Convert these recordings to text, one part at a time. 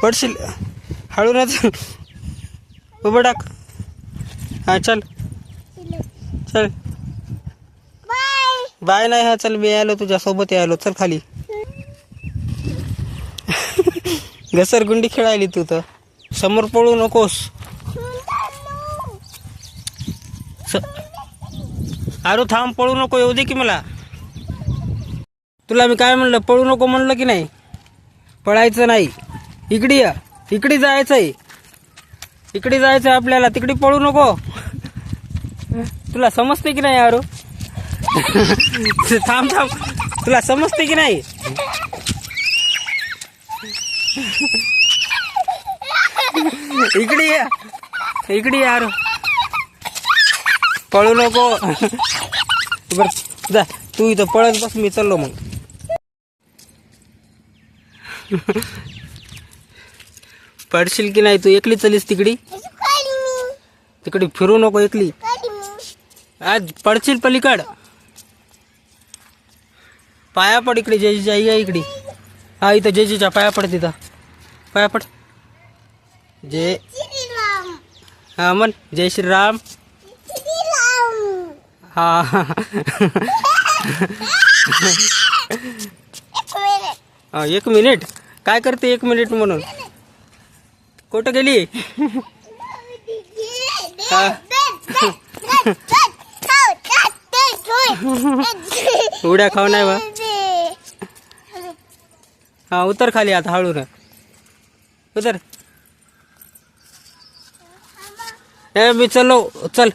पडशील. हळू ना चल. उभं टाक. हा चल चल. बाय नाही. हा चल मी आलो तुझ्या सोबत आलो. चल खाली. घसरगुंडी खेळायली तू तर. समोर पळू नकोस. अरे थांब, पळू नको. येऊ दे की मला. तुला मी काय म्हणलं, पळू नको म्हणलं की नाही. पळायचं नाही. इकडे या. इकडे जायचंय. इकडे जायचंय आपल्याला. तिकडे पळू नको. तुला समजते की नाही यारो. थांब थांब. तुला समजते की नाही. इकडे या. इकडे यार. पळू नको. बर जा तू इथं पळत बस. मी चाललो मग. पडशील की नाही. तू एकली चलीस तिकडी. तिकडे फिरू नको एकली. आज पडशील पलीकड. पाया पड इकडे. जयजीच्या आई इकडे. हा इथं जयजीच्या पाया पड. तिथं पाया पड. जय हा म्हण. जय श्रीराम. हा. एक मिनिट. काय करते 1 मिनिट म्हणून. कुठं गेली. उड्या खाऊ नाही बा. हा उतर खाली आता. हळू ना उतर. मी चलो. चल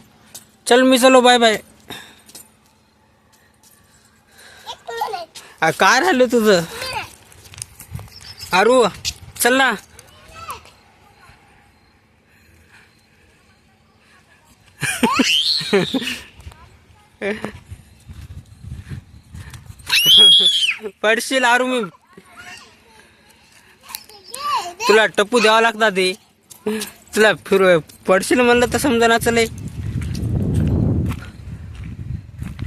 चल मी चलो. Bye bye. काय राहिलं तुझं. आरू चल ना. पडशील आरू. मी तुला टप्पू द्यावा लागतात ते. तुला फिर पडशील म्हणलं तर समजा. चले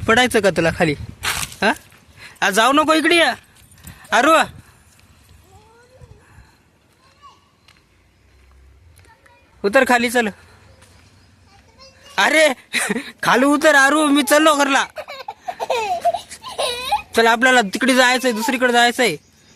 पडायचं का तुला खाली. हा जाऊ नको. इकडे या आरू. उतर खाली. चल. अरे खाली उतर आरू. मी चाललो घरला. चल आपल्याला तिकडे जायचंय. दुसरीकडे जायचंय.